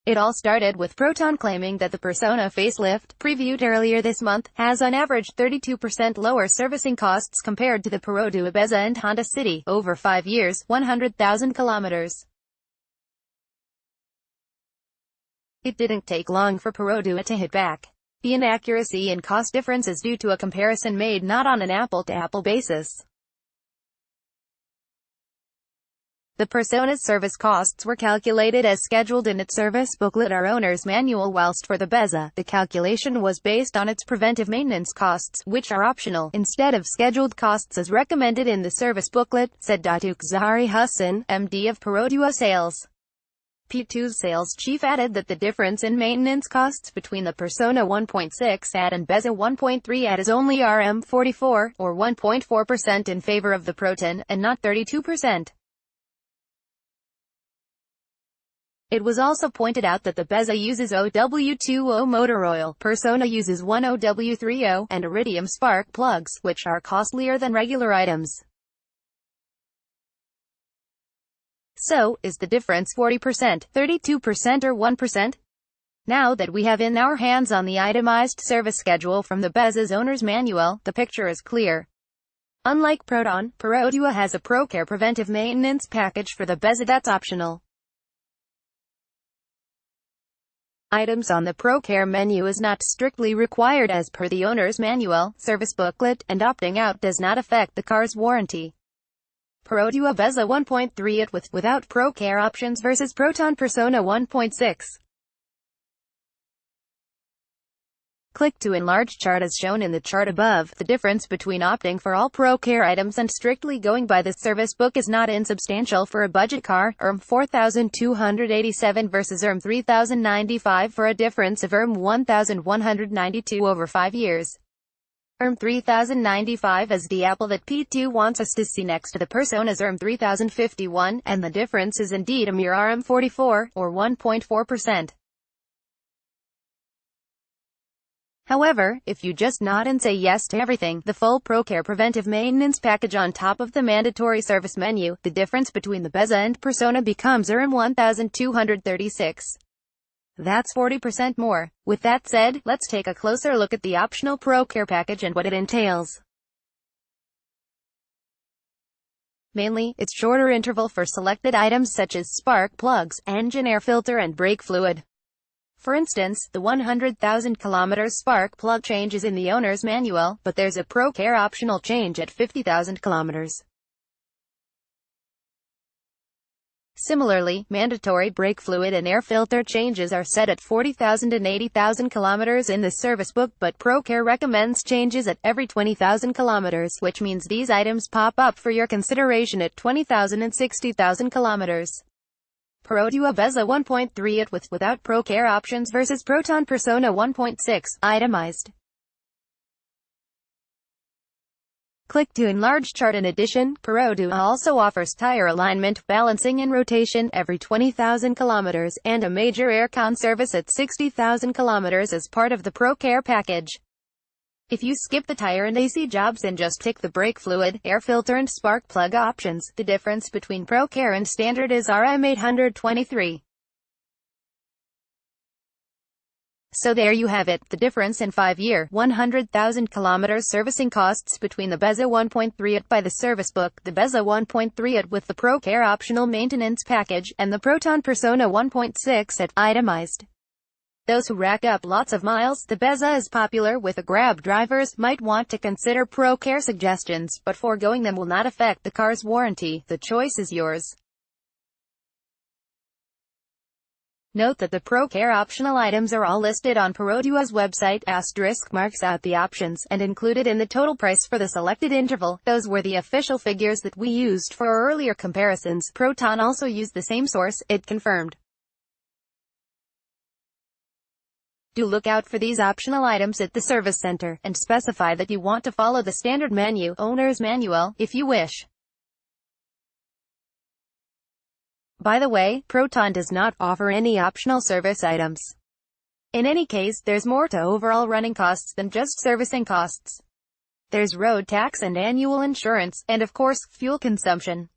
It all started with Proton claiming that the Persona facelift, previewed earlier this month, has on average 32% lower servicing costs compared to the Perodua Bezza and Honda City, over 5 years, 100,000 kilometers. It didn't take long for Perodua to hit back. The inaccuracy in cost difference is due to a comparison made not on an apple-to-apple basis. The Persona's service costs were calculated as scheduled in its service booklet or owner's manual, whilst for the Bezza, the calculation was based on its preventive maintenance costs, which are optional, instead of scheduled costs as recommended in the service booklet, said Datuk Zahari Hussain, MD of Perodua Sales. P2's sales chief added that the difference in maintenance costs between the Persona 1.6 AT and Bezza 1.3 AT is only Rm44, or 1.4% in favor of the Proton, and not 32%. It was also pointed out that the Bezza uses OW20 motor oil, Persona uses 10W30, and iridium spark plugs, which are costlier than regular items. So, is the difference 40%, 32% or 1%? Now that we have in our hands on the itemized service schedule from the Bezza's owner's manual, the picture is clear. Unlike Proton, Perodua has a ProCare preventive maintenance package for the Bezza that's optional. Items on the ProCare menu is not strictly required as per the owner's manual, service booklet, and opting out does not affect the car's warranty. Perodua Bezza 1.3 it without ProCare options versus Proton Persona 1.6. Click to enlarge chart as shown in the chart above. The difference between opting for all ProCare items and strictly going by the service book is not insubstantial for a budget car, Rm 4,287 versus Rm 3,095 for a difference of Rm 1,192 over 5 years. Rm 3,095 is the apple that P2 wants us to see next to the Persona's Rm 3,051, and the difference is indeed a mere Rm 44, or 1.4%. However, if you just nod and say yes to everything, the full ProCare preventive maintenance package on top of the mandatory service menu, the difference between the Bezza and Persona becomes Rm 1,236. That's 40% more. With that said, let's take a closer look at the optional ProCare package and what it entails. Mainly, it's shorter interval for selected items such as spark plugs, engine air filter and brake fluid. For instance, the 100,000 km spark plug change is in the owner's manual, but there's a ProCare optional change at 50,000 km. Similarly, mandatory brake fluid and air filter changes are set at 40,000 and 80,000 km in the service book, but ProCare recommends changes at every 20,000 km, which means these items pop up for your consideration at 20,000 and 60,000 km. Perodua Bezza 1.3 it without ProCare options versus Proton Persona 1.6, itemized. Click to enlarge chart. In addition, Perodua also offers tire alignment, balancing and rotation every 20,000 km, and a major aircon service at 60,000 km as part of the ProCare package. If you skip the tire and AC jobs and just tick the brake fluid, air filter and spark plug options, the difference between ProCare and standard is Rm 823. So there you have it, the difference in 5-year, 100,000 km servicing costs between the Bezza 1.3 it by the service book, the Bezza 1.3 it with the ProCare optional maintenance package, and the Proton Persona 1.6 it, itemized. Those who rack up lots of miles, the Bezza is popular with the Grab drivers, might want to consider ProCare suggestions, but foregoing them will not affect the car's warranty. The choice is yours. Note that the ProCare optional items are all listed on Perodua's website, * marks out the options, and included in the total price for the selected interval. Those were the official figures that we used for our earlier comparisons. Proton also used the same source, it confirmed. Do look out for these optional items at the service center, and specify that you want to follow the standard menu, owner's manual, if you wish. By the way, Proton does not offer any optional service items. In any case, there's more to overall running costs than just servicing costs. There's road tax and annual insurance, and of course, fuel consumption.